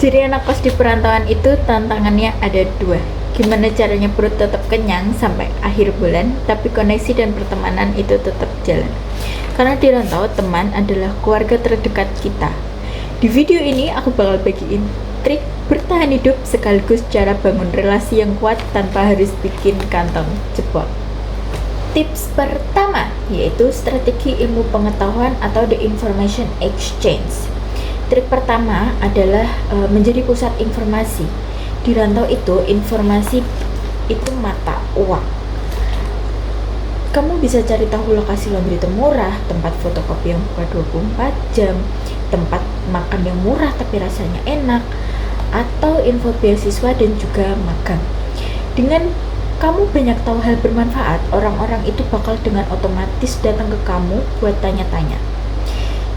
Jadi anak kos di perantauan itu tantangannya ada dua. Gimana caranya perut tetap kenyang sampai akhir bulan, tapi koneksi dan pertemanan itu tetap jalan. Karena di rantau, teman adalah keluarga terdekat kita. Di video ini aku bakal bagiin trik bertahan hidup sekaligus cara bangun relasi yang kuat tanpa harus bikin kantong jebol. Tips pertama yaitu strategi ilmu pengetahuan atau the information exchange. Trik pertama adalah menjadi pusat informasi. Di rantau itu, informasi itu mata uang. Kamu bisa cari tahu lokasi laundry termurah, tempat fotokopi yang buka 24 jam, tempat makan yang murah tapi rasanya enak, atau info beasiswa dan juga magang. Dengan kamu banyak tahu hal bermanfaat, orang-orang itu bakal dengan otomatis datang ke kamu buat tanya-tanya.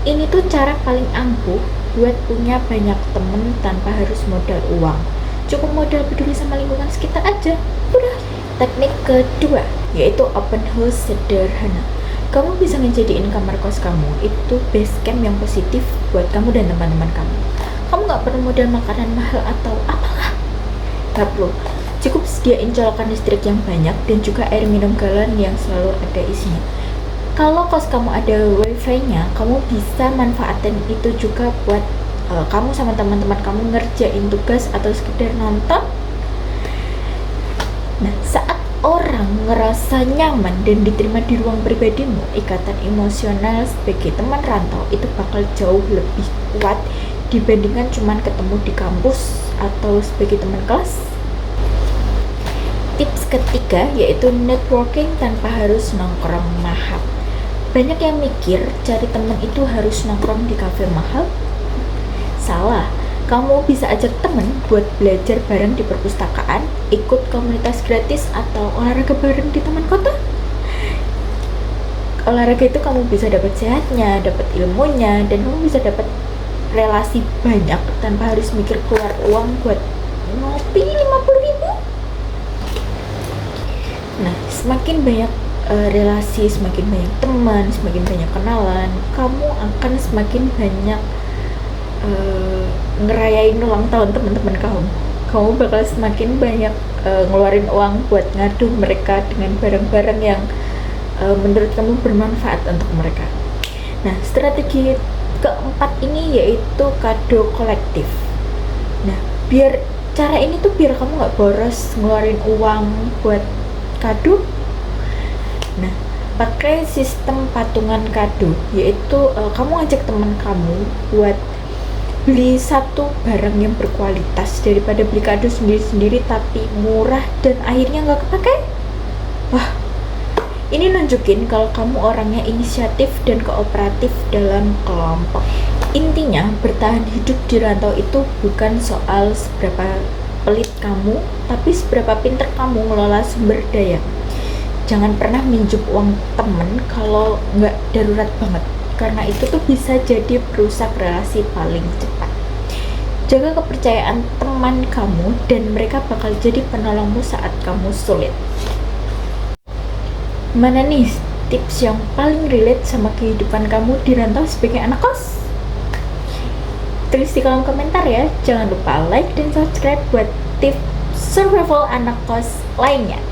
Ini tuh cara paling ampuh buat punya banyak temen tanpa harus modal uang. Cukup modal peduli sama lingkungan sekitar aja, udah. Teknik kedua yaitu open house sederhana. Kamu bisa ngejadiin kamar kos kamu itu base camp yang positif buat kamu dan teman-teman kamu. Kamu gak perlu modal makanan mahal atau apalah, gak perlu. Cukup sediain colokan listrik yang banyak dan juga air minum galon yang selalu ada isinya. Kalau kos kamu ada wifi-nya, kamu bisa manfaatin itu juga buat kamu sama teman-teman kamu ngerjain tugas atau sekedar nonton. Nah, saat orang ngerasa nyaman dan diterima di ruang pribadimu, ikatan emosional sebagai teman rantau itu bakal jauh lebih kuat dibandingkan cuman ketemu di kampus atau sebagai teman kelas. Tips ketiga yaitu networking tanpa harus nongkrong mahal. Banyak yang mikir cari teman itu harus nongkrong di kafe mahal. Salah, kamu bisa ajak temen buat belajar bareng di perpustakaan, ikut komunitas gratis, atau olahraga bareng di taman kota. Olahraga itu kamu bisa dapat sehatnya, dapat ilmunya, dan kamu bisa dapat relasi banyak tanpa harus mikir keluar uang buat ngopi 50.000. Nah, semakin banyak relasi, semakin banyak teman, semakin banyak kenalan, kamu akan semakin banyak ngerayain ulang tahun teman-teman kamu bakal semakin banyak ngeluarin uang buat ngadu mereka dengan barang-barang yang menurut kamu bermanfaat untuk mereka. Nah, strategi keempat ini yaitu kado kolektif. Nah, biar cara ini tuh biar kamu nggak boros ngeluarin uang buat kado. Nah, pakai sistem patungan kado, yaitu kamu ngajak teman kamu buat beli satu barang yang berkualitas daripada beli kado sendiri-sendiri tapi murah dan akhirnya nggak kepakai. Wah, ini nunjukin kalau kamu orangnya inisiatif dan kooperatif dalam kelompok. Intinya, bertahan hidup di rantau itu bukan soal seberapa pelit kamu, tapi seberapa pinter kamu ngelola sumber daya. Jangan pernah minjem uang temen kalau nggak darurat banget, karena itu tuh bisa jadi perusak relasi paling cepat. Jaga kepercayaan teman kamu dan mereka bakal jadi penolongmu saat kamu sulit. Mana nih tips yang paling relate sama kehidupan kamu di rantau sebagai anak kos? Tulis di kolom komentar ya. Jangan lupa like dan subscribe buat tips survival anak kos lainnya.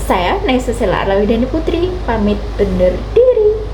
Saya Naisa Sela Arlawidani Putri pamit undur diri.